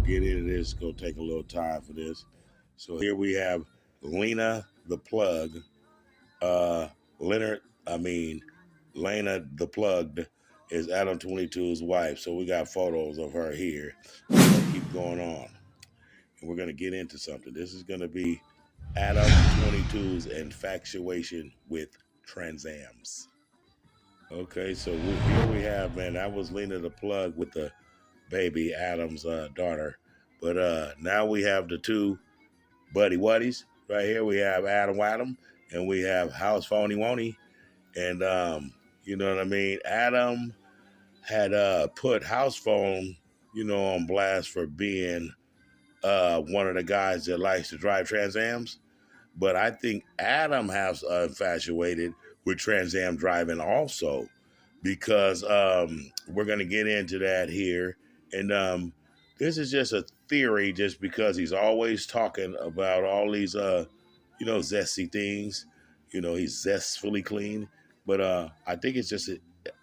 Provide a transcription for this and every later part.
get into this. It's gonna take a little time for this. So here we have Lena the Plug, Leonard. Lena the Plugged is Adam 22's wife. So we got photos of her here. We're gonna keep going on, and we're gonna get into something. This is gonna be Adam 22's infatuation with Tranzams. Okay, so here we have, man, that was Lena the Plug with the baby, Adam's daughter. But now we have the two buddy wuddies right here. We have Adam Wadham and we have House Phony Wony. And you know what I mean? Adam had put House Phone, on blast for being one of the guys that likes to drive Transams. But I think Adam has infatuated with Trans Am driving also, because we're going to get into that here. And this is just a theory, just because he's always talking about all these, zesty things. He's zestfully clean. But I think it's just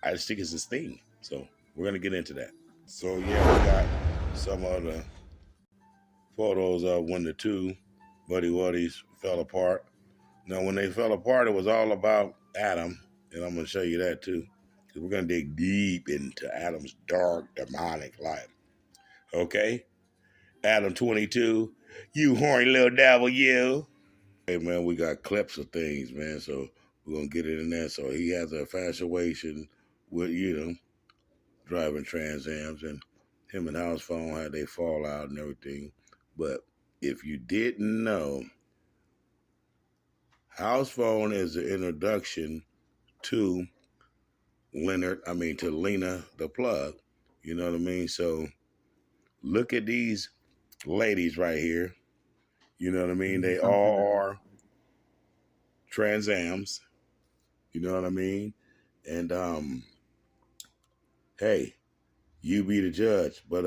his thing. So we're going to get into that. So, yeah, we got some of the photos of when the two buddy wuddies fell apart. Now, when they fell apart, it was all about Adam, and I'm going to show you that too, because we're going to dig deep into Adam's dark, demonic life. Okay? Adam 22, you horny little devil, you. Hey, man, we got clips of things, man, so we're going to get it in there. So he has a infatuation with, driving Transams, and him and House Phone had they fallout and everything. But if you didn't know, House Phone is the introduction to Lena the Plug. You know what I mean? So look at these ladies right here. You know what I mean? They all are Transams. You know what I mean? And hey, you be the judge. But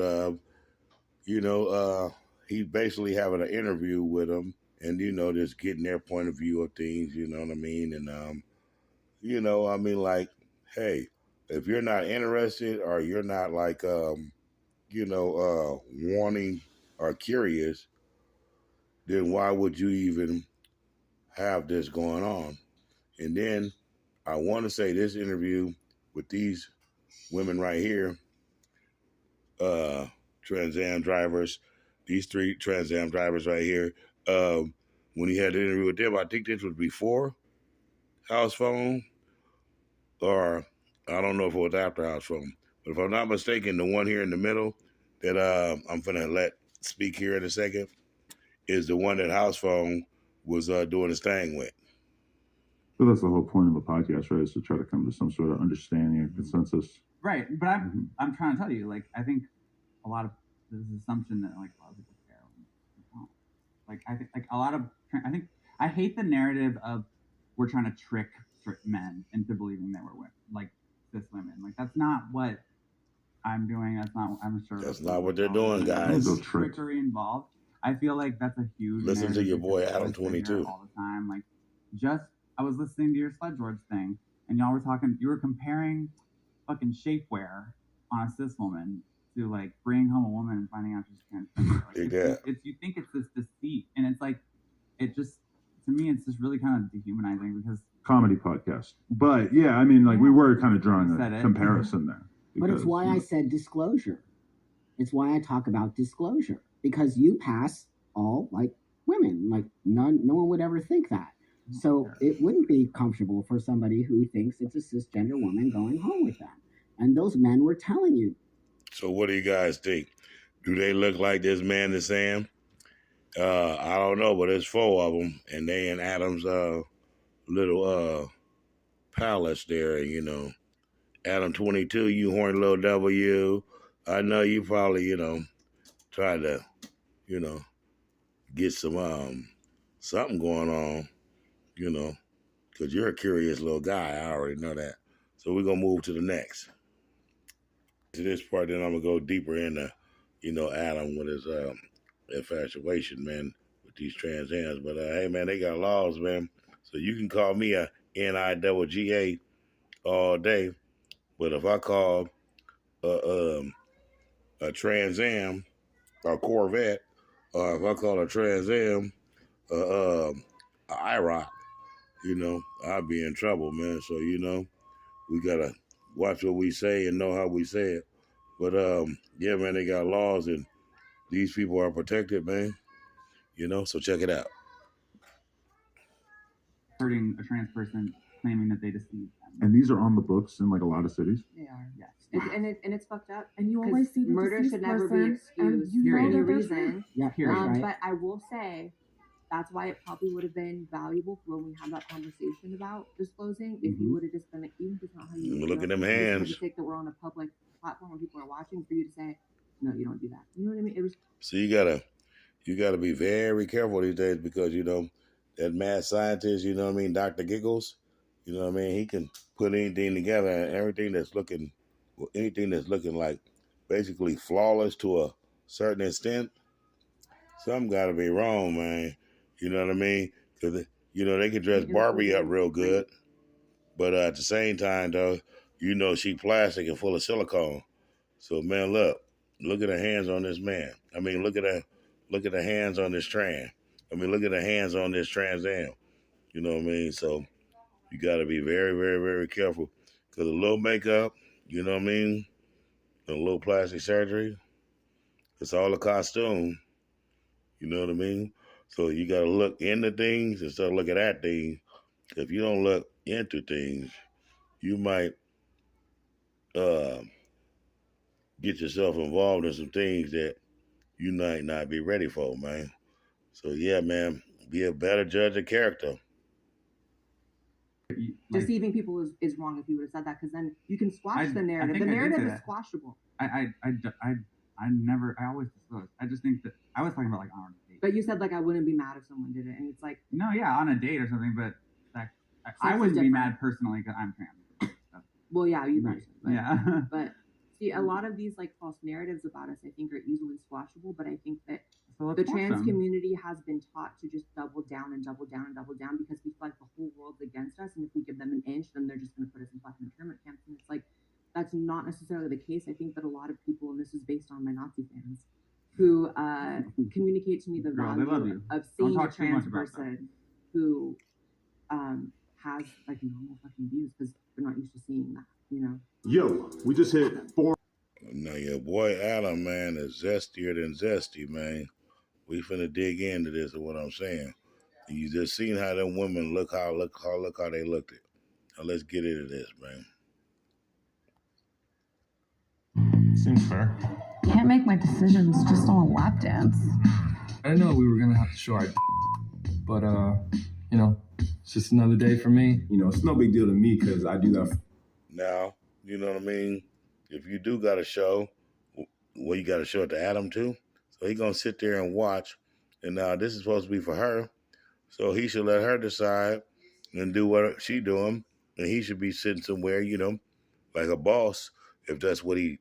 he's basically having an interview with them, and just getting their point of view of things. You know what I mean? And like, hey, if you're not interested or you're not like wanting or curious, then why would you even have this going on? And then I want to say this interview with these women right here, Trans Am drivers, these three Trans Am drivers right here, when he had the interview with them, I think this was before House Phone, or I don't know if it was after House Phone. But if I'm not mistaken, the one here in the middle that I'm going to let speak here in a second is the one that House Phone was doing his thing with. So that's the whole point of the podcast, right? Is to try to come to some sort of understanding and consensus. Right. But I'm trying to tell you, like, I think a lot of there's an assumption that like a lot of people care. Like I think like a lot of I hate the narrative of we're trying to trick men into believing that we're women, like cis women. Like that's not what I'm doing. That's not. I'm sure that's not what they're doing, guys. There's trickery involved. I feel like that's a huge. Listen to your boy Adam 22 all the time. Like, I was listening to your Sled George thing, and y'all were talking. You were comparing fucking shapewear on a cis woman to like bringing home a woman and finding out she's transgender. Like, it's you think it's this deceit, and it's like it just to me it's just really kind of dehumanizing because comedy podcast. But yeah, I mean, like we were kind of drawing a comparison there. But it's why I said disclosure. It's why I talk about disclosure, because you pass all like women, like no one would ever think that. So it wouldn't be comfortable for somebody who thinks it's a cisgender woman going home with them. And those men were telling you. So what do you guys think? Do they look like this man is Sam? I don't know, but there's 4 of them, and they in Adam's little palace there, Adam 22, you horny little devil, you. I know you probably, try to, get some something going on, because you're a curious little guy. I already know that. So we're gonna move to the next. To this part, then I'm gonna go deeper into, Adam with his infatuation, man, with these Trans Ams. But hey, man, they got laws, man. So you can call me a NIGGA all day, but if I call a Trans Am a Corvette, or if I call a Trans Am, a IROC, I'd be in trouble, man. So, we gotta watch what we say and know how we say it. But yeah, man, they got laws and these people are protected, man. So check it out. Hurting a trans person, claiming that they deceived them. And these are on the books in like a lot of cities. They are, yes. It's fucked up. And you always see the murder should never be excused for any reason. Yeah, But I will say that's why it probably would have been valuable for when we had that conversation about disclosing. If you would have just been, even if it's not how you look at them hands. The mistake that we're on a public platform where people are watching, for you to say, no, you don't do that. You know what I mean? It was. So you gotta be very careful these days because that mad scientist, Dr. Giggles, he can put anything together and anything that's looking like basically flawless to a certain extent. Something gotta be wrong, man. You know what I mean? Because they can dress Barbie up real good, but at the same time, though, she plastic and full of silicone. So man, look at the hands on this man. I mean, look at the hands on this trans. I mean, look at the hands on this Trans Am. You know what I mean? So you got to be very, very, very careful because a little makeup, you know what I mean? A little plastic surgery, it's all a costume. You know what I mean? So you got to look into things instead of looking at things. If you don't look into things, you might get yourself involved in some things that you might not be ready for, man. So yeah, man, be a better judge of character. Deceiving people is wrong if you would have said that, because then you can squash the narrative. The narrative is squashable. I always disclose. I just think that I was talking about like on a date. But you said like I wouldn't be mad if someone did it, and it's like no, yeah, on a date or something. But like I wouldn't be mad personally because I'm trans. Well, yeah, you right. mentioned, but, yeah. But see, a lot of these like false narratives about us, I think, are easily squashable. But I think that the trans community has been taught to just double down and double down and double down because we feel like the whole world's against us, and if we give them an inch, then they're just going to put us in fucking internment camps. And it's like that's not necessarily the case. I think that a lot of people, and this is based on my Nazi fans, who communicate to me the value of seeing a trans person who has like normal fucking views because they're not used to seeing that, Yo, we just hit 4. Now your boy Adam, man, is zestier than zesty, man. We finna dig into this is what I'm saying. You just seen how them women look how they looked at. Now let's get into this, man. Seems fair. Can't make my decisions just on a lap dance. I know we were gonna have to show our but it's just another day for me. It's no big deal to me because I do that. Now, you know what I mean? If you do got a show, well, you got to show it to Adam too. So he gonna sit there and watch. And now this is supposed to be for her. So he should let her decide and do what she doing. And he should be sitting somewhere, like a boss, if that's what he,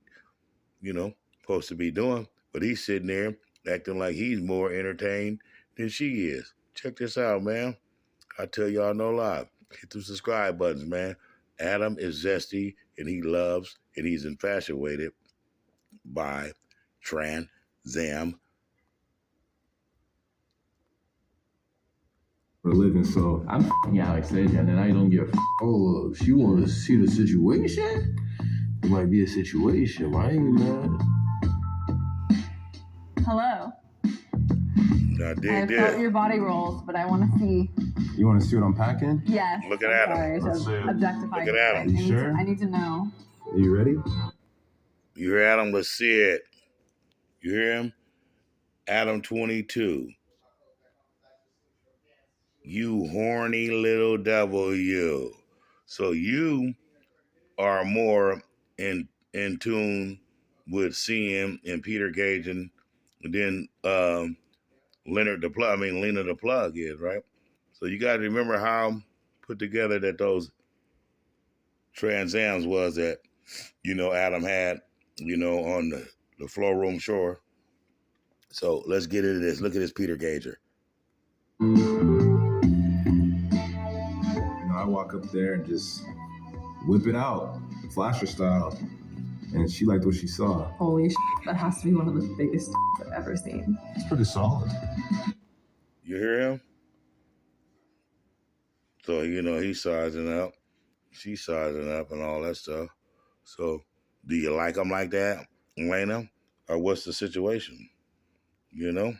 supposed to be doing. But he's sitting there acting like he's more entertained than she is. Check this out, man. I tell y'all no lie. Hit the subscribe buttons, man. Adam is zesty, and he loves, and he's infatuated by Tranzam. For a living, so I'm Alex Edge, and then I don't give. Oh, she want to see the situation? It might be a situation. I ain't mad. Hello. I I felt your body rolls, but I want to see. You want to see what I'm packing? Yes. Look at Adam. Objectifying. Look at Adam. You sure? I need to know. Are you ready? You hear Adam? Let's see it. You hear him? Adam 22. You horny little devil, you. So you are more in tune with seeing and Peter gauging than Lena the Plug is, right? So you got to remember how put together that those Transams was that, Adam had, on the floor room shore. So let's get into this. Look at this Peter Gauger. I walk up there and just whip it out, flasher style. and she liked what she saw. Holy shit, that has to be one of the biggest I've ever seen. It's pretty solid. You hear him? So, he's sizing up. She's sizing up and all that stuff. So, do you like him like that, Elena? Or what's the situation? You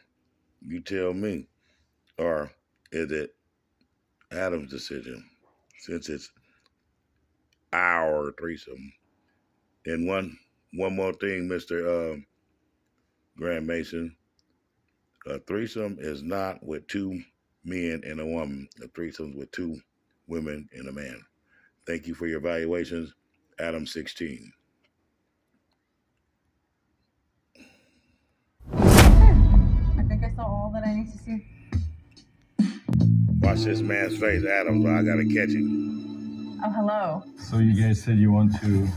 tell me. Or is it Adam's decision, since it's our threesome? And one more thing, Mr. Grant Mason. A threesome is not with two men and a woman. A threesome is with two women and a man. Thank you for your evaluations, Adam 16. I think I saw all that I need to see. Watch this man's face, Adam. I gotta catch him. Oh, hello. So you guys said you want to...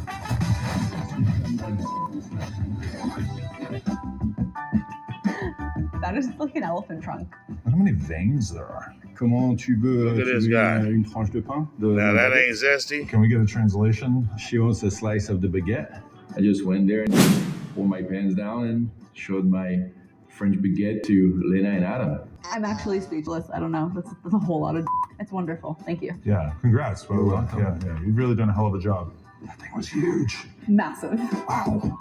That is like an elephant trunk. Look how many veins there are. Comment tu veux... Look at this guy. Une tranche de pain? Now that ain't zesty. Can we get a translation? She wants a slice of the baguette. I just went there and pulled my pants down and showed my French baguette to Lena and Adam. I'm actually speechless. I don't know. That's a whole lot of. It's wonderful. Thank you. Yeah, congrats, by the way. Yeah, you've really done a hell of a job. That thing was huge. Massive. Wow.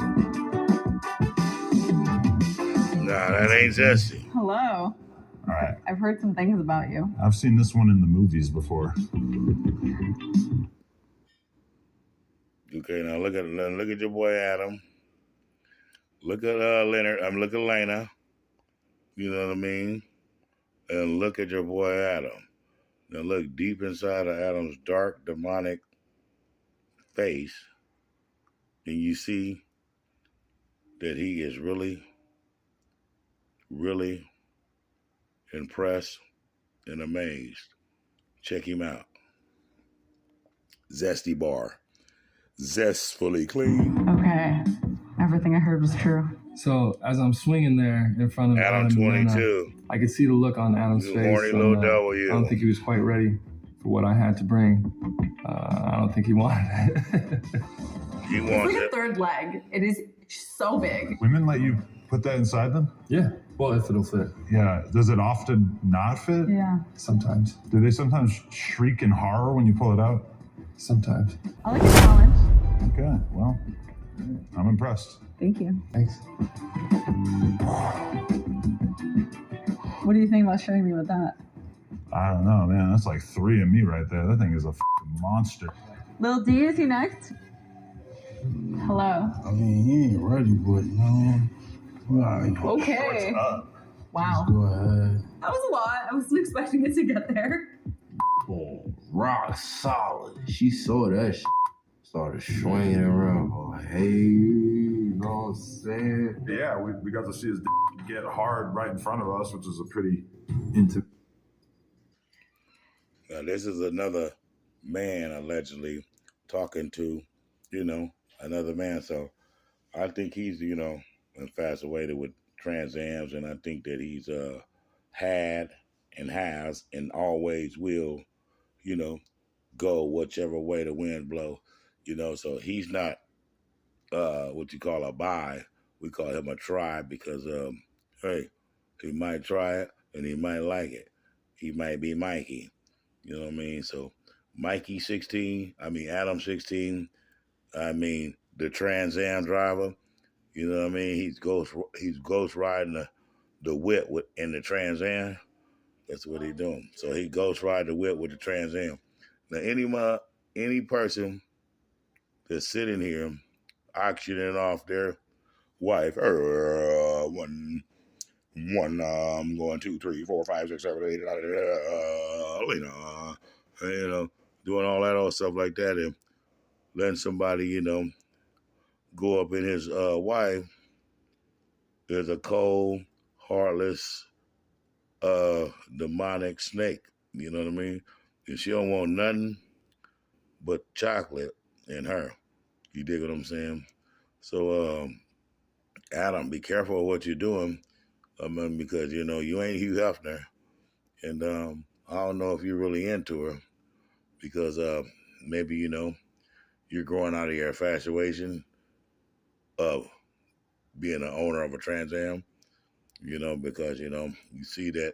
Nah, that ain't zesty. Hello. All right. I've heard some things about you. I've seen this one in the movies before. Okay, now look at your boy Adam. Look at Leonard. Look at Lena. You know what I mean? And look at your boy Adam. Now look deep inside of Adam's dark, demonic face, and you see that he is really, really impressed and amazed. Check him out. Zesty bar. Zestfully clean. Okay. Everything I heard was true. So as I'm swinging there in front of Adam 22. I could see the look on Adam's You face. horny little W. I don't think he was quite ready for what I had to bring. I don't think he wanted it. He It's wants like a it. third leg. It is so big. Women let you put that inside them? Yeah. Well, if it'll fit. Yeah. Does it often not fit? Yeah. Sometimes. Do they sometimes shriek in horror when you pull it out? Sometimes. I like a challenge. Okay, well, I'm impressed. Thank you. Thanks. What do you think about showing me with that? I don't know, man. That's like 3 of me right there. That thing is a f***ing monster. Lil D, is he next? Hello. I mean, he ain't ready, but Okay. What's up? Wow. go ahead. That was a lot. I wasn't expecting it to get there. Boom. Rock solid. She saw that shit. Started swinging around. Oh, hey, you know what I'm saying? Yeah, we got to see his get hard right in front of us, which is a pretty intimate. Now, this is another man allegedly talking to, another man. So I think he's, infatuated with Tranzams, and I think that he's had and has and always will, go whichever way the wind blow. So he's not what you call a bi. We call him a try because, hey, he might try it and he might like it. He might be Mikey. You know what I mean? So Mikey 16, Adam 16, the Trans Am driver, you know what I mean? He's ghost riding the whip in the Trans Am. That's what he's doing. So he ghost ride the whip with the Trans Am. Now any person that's sitting here auctioning off their wife, one, I'm going 2, 3, 4, 5, 6, 7, 8, doing all that old stuff like that, and letting somebody, go up in his wife is a cold, heartless, demonic snake. You know what I mean? And she don't want nothing but chocolate in her. You dig what I'm saying? So, Adam, be careful of what you're doing, because, you ain't Hugh Hefner. And I don't know if you're really into her because maybe, you're growing out of your infatuation of being an owner of a Trans Am, because, you see that,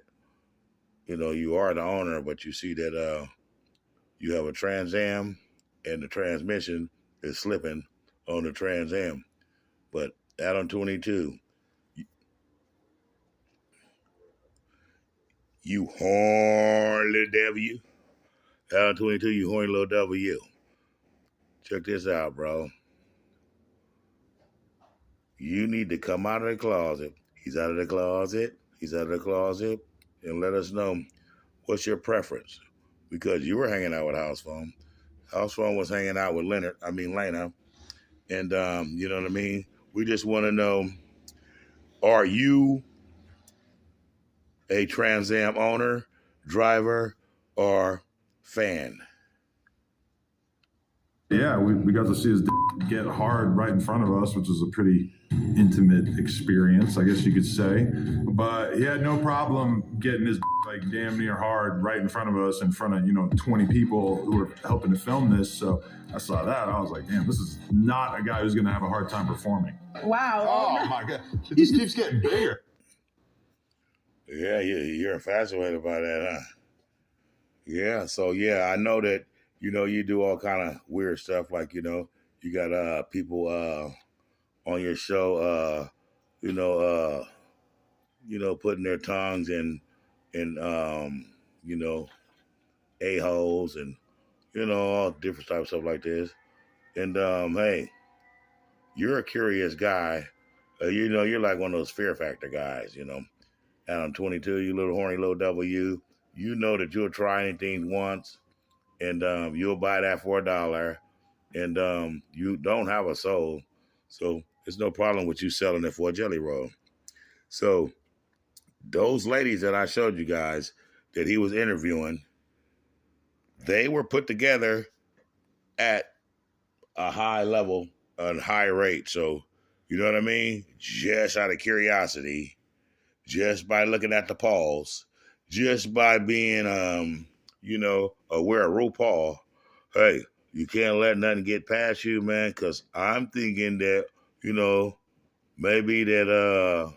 you are the owner, but you see that you have a Trans Am and the transmission is slipping on the Trans Am. But Adam 22, you horny devil. Adam 22, you horny little devil, you. Check this out, bro. You need to come out of the closet. He's out of the closet. He's out of the closet. And let us know what's your preference. Because you were hanging out with House Phone. House Phone was hanging out with Lena. And you know what I mean? We just want to know, are you a Trans Am owner, driver, or fan? Yeah, we got to see his get hard right in front of us, which was a pretty intimate experience, I guess you could say. But he had no problem getting his like damn near hard right in front of us, in front of 20 people who were helping to film this. So I saw that, I was like, damn, this is not a guy who's going to have a hard time performing. Wow. Oh my god, it just keeps getting bigger. Yeah, you're infatuated by that, huh? Yeah, so yeah, I know that, you do all kind of weird stuff, like, you got people on your show, putting their tongues in a-holes and, all different types of stuff like this. And hey, you're a curious guy. You're like one of those Fear Factor guys, Adam 22, you little horny little devil, you know that you'll try anything once, and you'll buy that for $1, and you don't have a soul, so there's no problem with you selling it for a jelly roll. So those ladies that I showed you guys that he was interviewing, they were put together at a high level, a high rate. So, you know what I mean? Just out of curiosity, just by looking at the polls, just by being, aware of RuPaul, hey, you can't let nothing get past you, man, because I'm thinking that, maybe that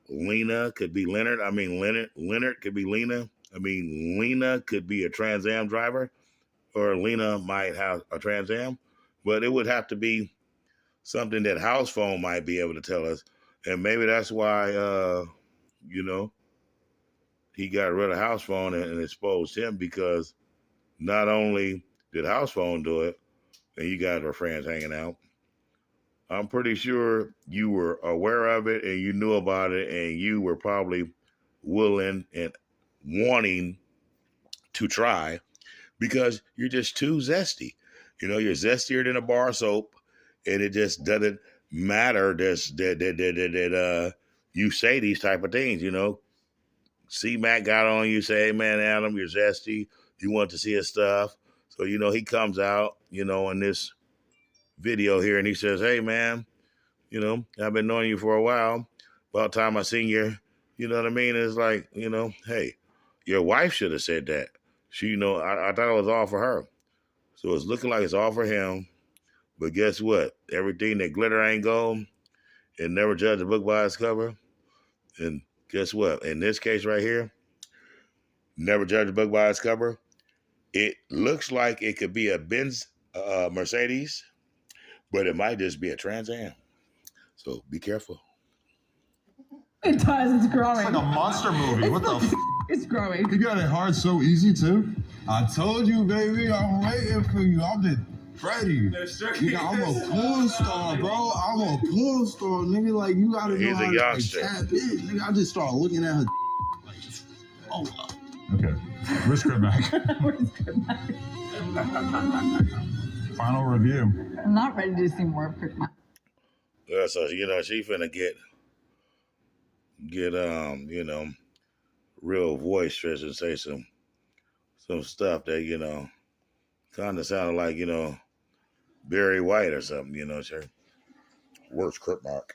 Lena could be Leonard. I mean, Leonard could be Lena. I mean, Lena could be a Trans Am driver, or Lena might have a Trans Am, but it would have to be something that House Phone might be able to tell us. And maybe that's why, he got rid of House Phone and exposed him, because not only did House Phone do it, and you guys were friends hanging out, I'm pretty sure you were aware of it and you knew about it, and you were probably willing and wanting to try, because you're just too zesty. You're zestier than a bar soap, and it just doesn't matter that you say these type of things, C-Mac got on you, say, hey, man, Adam, you're zesty. You want to see his stuff. So, he comes out, in this video here, and he says, hey, man, I've been knowing you for a while. About time I seen you, you know what I mean? It's like, hey, your wife should have said that. She, I thought it was all for her. So it's looking like it's all for him. But guess what? Everything that glitter ain't gold, and never judge a book by its cover. And guess what? In this case right here, never judge a book by its cover. It looks like it could be a Benz Mercedes, but it might just be a Trans Am. So be careful. It does. It's growing. It's like a monster movie. What the f? It's growing. You got it hard so easy too. I told you, baby. I'm waiting for you. I've been ready. Nigga, I'm a porn star, bro. I'm a porn star, nigga. Like, you gotta know how to tap in. Nigga, I just started looking at her. Like, oh. Okay. Where's Crib Mac? Where's Crib Mac? Final review. I'm not ready to see more of Crib Mac. Yeah, so she finna get real voice stretch and say some stuff that kind of sounded like Barry White or something. Sure. Where's Crip Mac?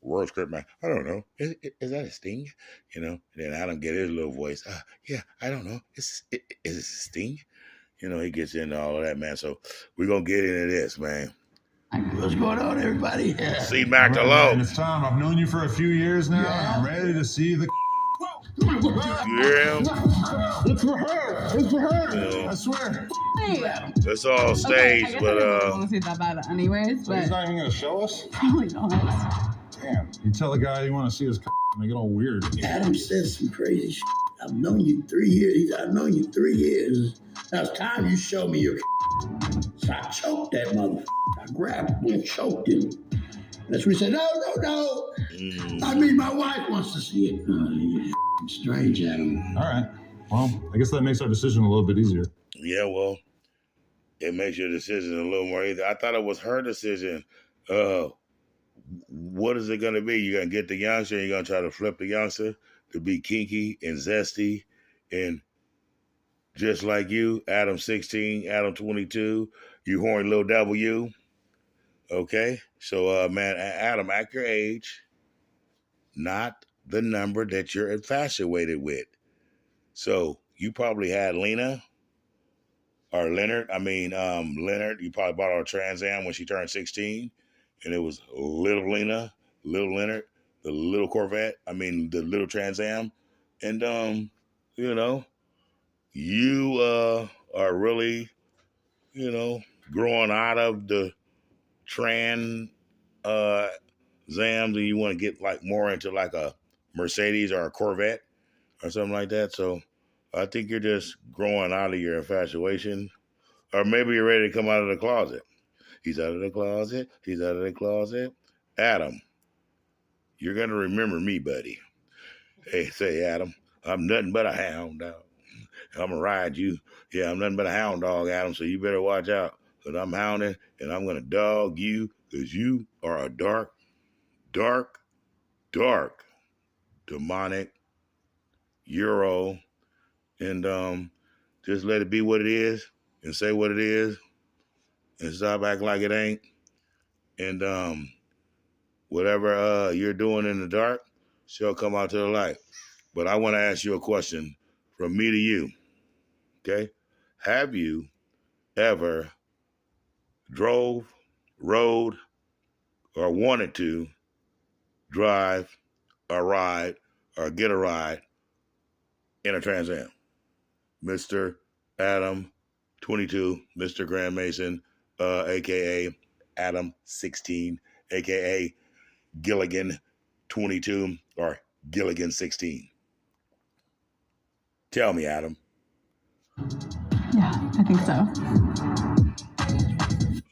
Where's Crip Mac? I don't know. Is that a sting? And then Adam get his little voice. Yeah, I don't know. Is it a sting? He gets into all of that, man. So we're gonna get into this, man. What's going on, everybody? See Mac All right, Low. man, it's time. I've known you for a few years now, and I'm ready to see the. You hear him? It's for her. It's for her. You know, I swear. it's all Okay, I staged, guess I but didn't really want to see that bad anyways, So he's but not even gonna show us. probably not. Damn. You tell the guy you want to see his make it all weird. Adam said some crazy shit. I've known you 3 years. He said, I've known you 3 years. Now it's time you show me your. So I choked that motherfucker. I grabbed him and choked him. That's when he said, no. I mean, my wife wants to see it. You're strange, Adam. All right. Well, I guess that makes our decision a little bit easier. yeah, well, it makes your decision a little more easy. I thought it was her decision. What is it going to be? You're going to get the youngster and you're going to try to flip the youngster to be kinky and zesty and just like you, Adam 16, Adam 22, you horny little devil, you. Okay? So, man, Adam, act your age, not the number that you're infatuated with. So, you probably had Lena or Leonard. Leonard, you probably bought her a Trans Am when she turned 16. And it was little Lena, little Leonard, the little Corvette, the little Trans Am. And, you are really, growing out of the Trans Zams and you want to get like more into like a Mercedes or a Corvette or something like that. So I think you're just growing out of your infatuation. Or maybe you're ready to come out of the closet. He's out of the closet. He's out of the closet. Adam, you're going to remember me, buddy. Hey, say, Adam, I'm nothing but a hound dog. I'm going to ride you. Yeah, I'm nothing but a hound dog, Adam, so you better watch out. Because I'm hounding and I'm going to dog you because you are a dark, demonic Euro. And just let it be what it is and say what it is and stop acting like it ain't. And whatever you're doing in the dark shall come out to the light. But I want to ask you a question from me to you, okay? Have you ever drove, rode, or wanted to drive or ride or get a ride in a Trans Am? Mr. Adam 22, Mr. Graham Mason, a.k.a. Adam 16, a.k.a. Gilligan 22, or Gilligan 16. Tell me, Adam. Yeah, I think so.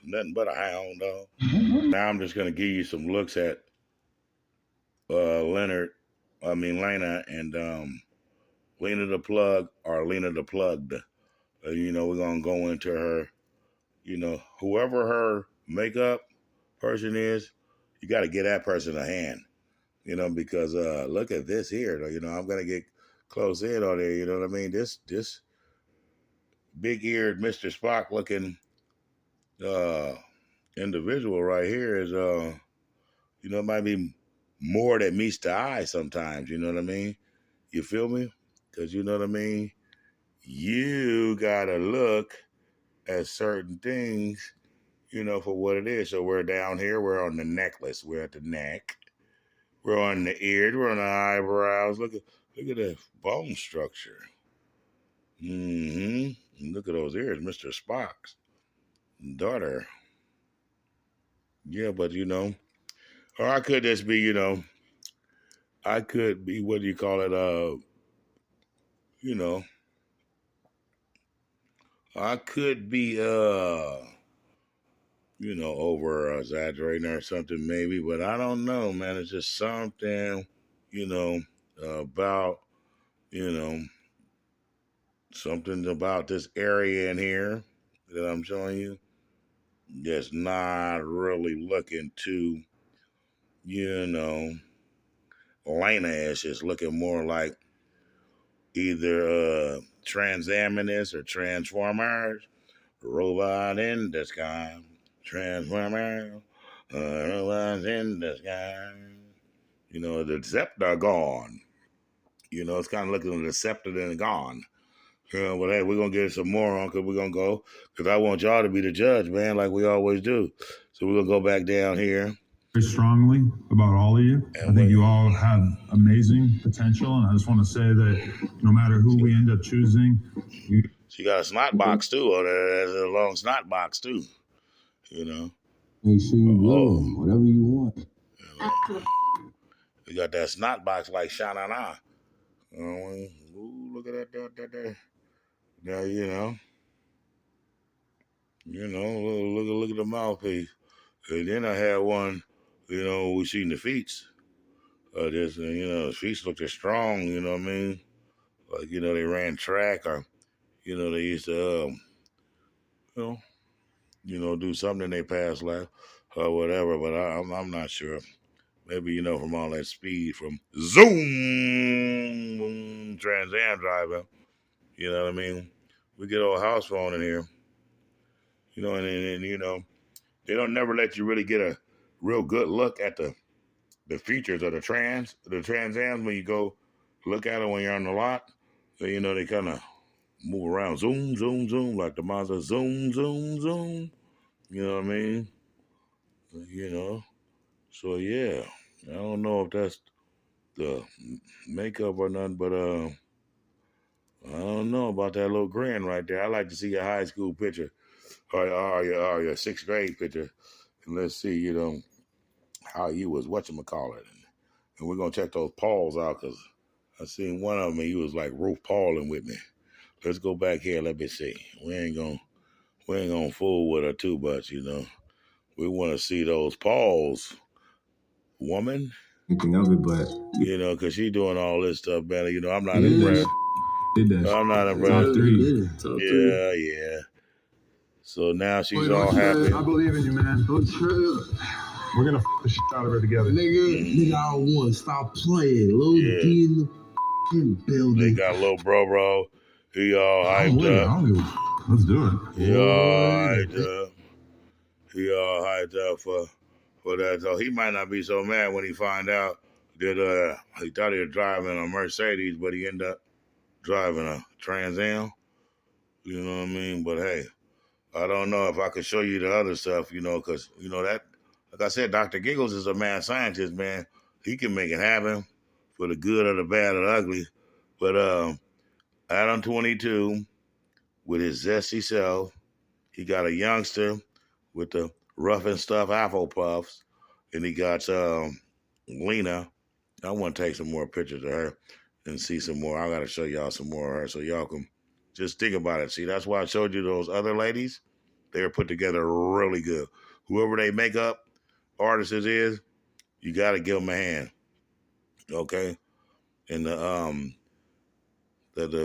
Nothing but a hound dog. Now I'm just going to give you some looks at Lena and Lena the Plug or Lena the Plugged. We're going to go into her, whoever her makeup person is, you got to give that person a hand, because look at this here. I'm going to get close in on there, you know what I mean? This big-eared Mr. Spock looking individual right here is, it might be more that meets the eye sometimes, you know what I mean? You feel me? Because you know what I mean? You got to look at certain things, for what it is. So we're down here. We're on the necklace. We're at the neck. We're on the ears. We're on the eyebrows. Look at that bone structure. Mm-hmm. Look at those ears, Mr. Spock's daughter. Yeah, but or I could just be, I could be, what do you call it? I could be, over exaggerating or something maybe, but I don't know, man. It's just something, about, something about this area in here that I'm showing you that's not really looking to, Lena is just looking more like either Transaminous or Transformers, robot in the sky, Transformers, robots in the sky. The Decepticon. It's kind of looking at the Decepticon. Yeah, but hey, we're going to get some more on because we're going to go. Because I want y'all to be the judge, man, like we always do. So we're going to go back down here. Very strongly about all of you. I think you all have amazing potential, and I just want to say that no matter who we end up choosing, she got a snot box too, or there's a long snot box too. You know. Make sure you blow them, whatever you want. You got that snot box like Sha-na-na. Ooh, look at that. Now look at the mouthpiece. And then I had one, we seen the feet. The feet looked strong, you know what I mean? Like, they ran track or, they used to, do something in their past life or whatever, but I'm not sure. Maybe, from all that speed from Zoom, Tranzam driving, you know what I mean? We get old house phone in here, and they don't never let you really get a real good look at the features of the Transams when you go look at it when you're on the lot. So, they kind of move around, zoom, zoom, zoom, like the Mazda, zoom, zoom, zoom. You know what I mean? So yeah, I don't know if that's the makeup or nothing, but I don't know about that little grin right there. I like to see your high school picture or your sixth grade picture, and let's see, how you was whatchamacallit. And we're gonna check those paws out because I seen one of them and he was like roof pawing with me. Let's go back here. Let me see. We ain't gonna fool with her too much, We want to see those paws, woman. Thinking of it, but because she doing all this stuff, man. I'm not impressed. I'm not impressed. Top three. Yeah. So now she's all happy. I believe in you, man. We're gonna the shit out of her together. Nigga, I don't want to stop playing. Lil D in the building. They got little bro. He all hyped up. Let's do it. He all hyped up for that. So he might not be so mad when he find out that he thought he was driving a Mercedes, but he ended up driving a Trans Am. You know what I mean? But hey, I don't know if I could show you the other stuff, because, that, like I said, Dr. Giggles is a mad scientist, man. He can make it happen for the good or the bad or the ugly. But Adam 22, with his zesty self, he got a youngster with the rough and stuff apple puffs, and he got Lena. I want to take some more pictures of her and see some more. I got to show y'all some more of her so y'all can just think about it. See, that's why I showed you those other ladies. They were put together really good. Whoever they makeup artist is, you got to give them a hand. Okay? And the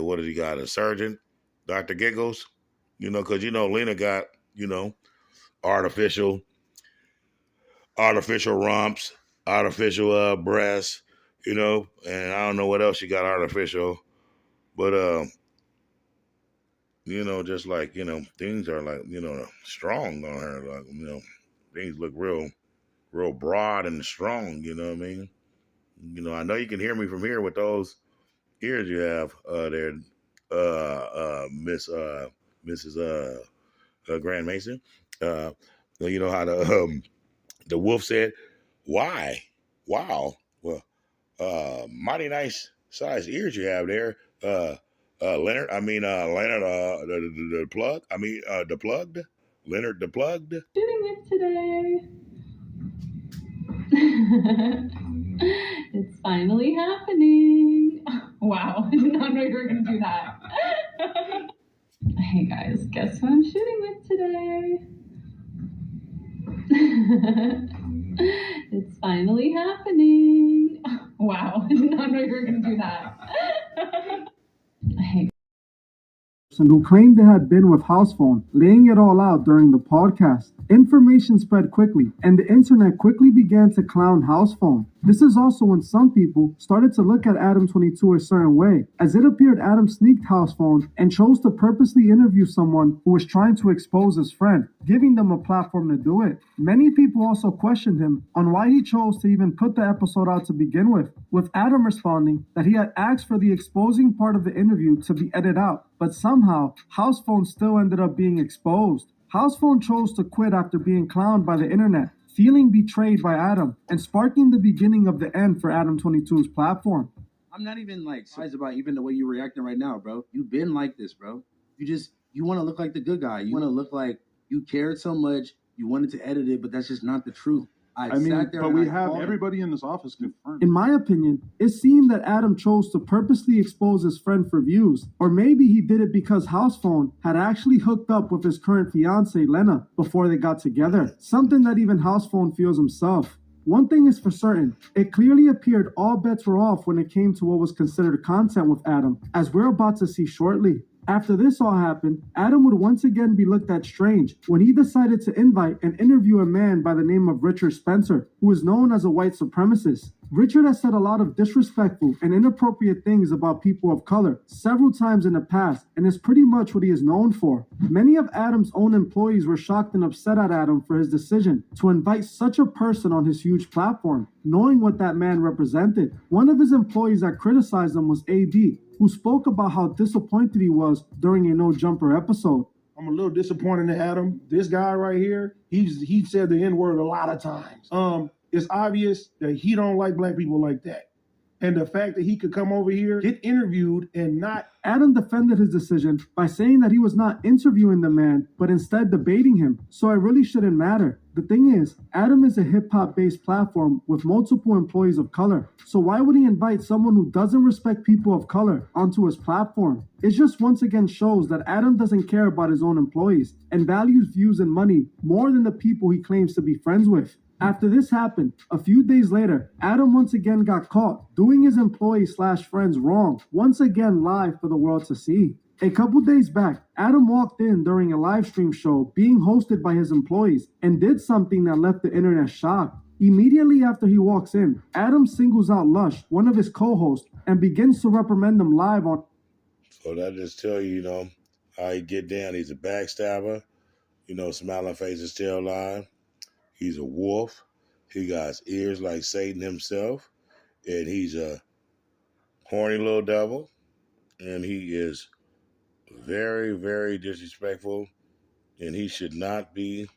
what did he got? A surgeon, Dr. Giggles. Because Lena got artificial rumps, artificial breasts, and I don't know what else she got artificial, but just like things are like strong on her, like things look real broad and strong. You know what I mean? I know you can hear me from here with those ears you have there, Mrs. Grand Mason. You know how the wolf said, "Why? Wow. Well, mighty nice size ears you have there, Leonard. Leonard, the plug. The plugged. Leonard, the plugged. Shooting with today. It's finally happening. Wow, I did not know you were going to do that. Hey guys, guess who I'm shooting with today? It's finally happening. Wow, I did not know you were going to do that. Hey. Who claimed they had been with house phone, laying it all out during the podcast. Information spread quickly, and the internet quickly began to clown house phone. This is also when some people started to look at Adam 22 a certain way, as it appeared Adam sneaked house phone and chose to purposely interview someone who was trying to expose his friend, giving them a platform to do it. Many people also questioned him on why he chose to even put the episode out to begin with Adam responding that he had asked for the exposing part of the interview to be edited out, But somehow, House Phone still ended up being exposed. House Phone chose to quit after being clowned by the internet, feeling betrayed by Adam, and sparking the beginning of the end for Adam 22's platform. I'm not even like surprised about even the way you're reacting right now, bro. You've been like this, bro. You want to look like the good guy. You want to look like you cared so much. You wanted to edit it, but that's just not the truth. I mean, but we have everybody in this office confirmed. In my opinion, it seemed that Adam chose to purposely expose his friend for views. Or maybe he did it because House Phone had actually hooked up with his current fiancée, Lena, before they got together. Something that even House Phone feels himself. One thing is for certain, it clearly appeared all bets were off when it came to what was considered content with Adam, as we're about to see shortly. After this all happened, Adam would once again be looked at strange when he decided to invite and interview a man by the name of Richard Spencer, who is known as a white supremacist. Richard has said a lot of disrespectful and inappropriate things about people of color several times in the past, and is pretty much what he is known for. Many of Adam's own employees were shocked and upset at Adam for his decision to invite such a person on his huge platform, knowing what that man represented. One of his employees that criticized him was AD, who spoke about how disappointed he was during a No Jumper episode. I'm a little disappointed in Adam. This guy right here, he said the N-word a lot of times. It's obvious that he don't like black people like that. And the fact that he could come over here, get interviewed, and not... Adam defended his decision by saying that he was not interviewing the man, but instead debating him, so it really shouldn't matter. The thing is, Adam is a hip-hop based platform with multiple employees of color, so why would he invite someone who doesn't respect people of color onto his platform? It just once again shows that Adam doesn't care about his own employees and values views and money more than the people he claims to be friends with. After this happened, a few days later, Adam once again got caught doing his employees/friends wrong, once again live for the world to see. A couple days back, Adam walked in during a live stream show being hosted by his employees and did something that left the internet shocked. Immediately after he walks in, Adam singles out Lush, one of his co-hosts, and begins to reprimand them live on... So that just tell you, how he get down. He's a backstabber, smiling faces still alive. He's a wolf. He got ears like Satan himself. And he's a horny little devil. And he is very, very disrespectful. And he should not be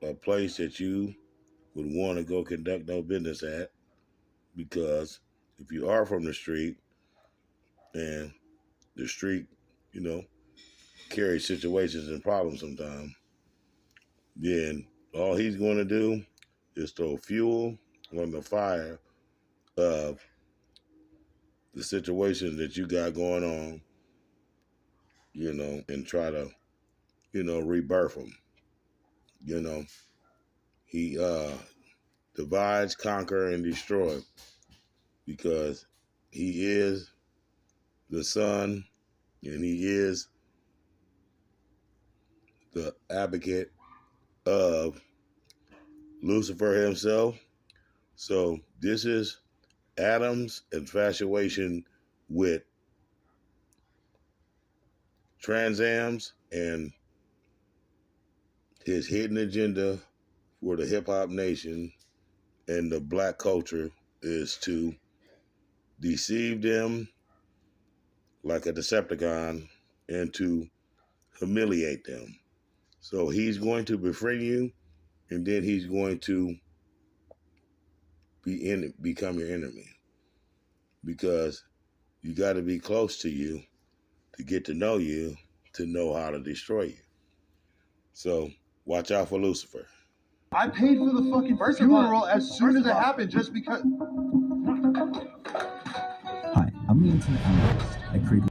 a place that you would want to go conduct no business at. Because if you are from the street, and the street, carries situations and problems sometimes, then all he's going to do is throw fuel on the fire of the situation that you got going on, and try to, rebirth them. He divides, conquer, and destroy, because he is the son and he is the advocate of Lucifer himself. So this is Adam's infatuation with Tranzams and his hidden agenda for the hip-hop nation and the black culture is to deceive them like a Decepticon and to humiliate them. So he's going to befriend you, and then he's going to become your enemy, because you got to be close to you to get to know you, to know how to destroy you. So watch out for Lucifer. I paid for the fucking funeral as soon as it happened just because... Hi, I'm the internet analyst. I create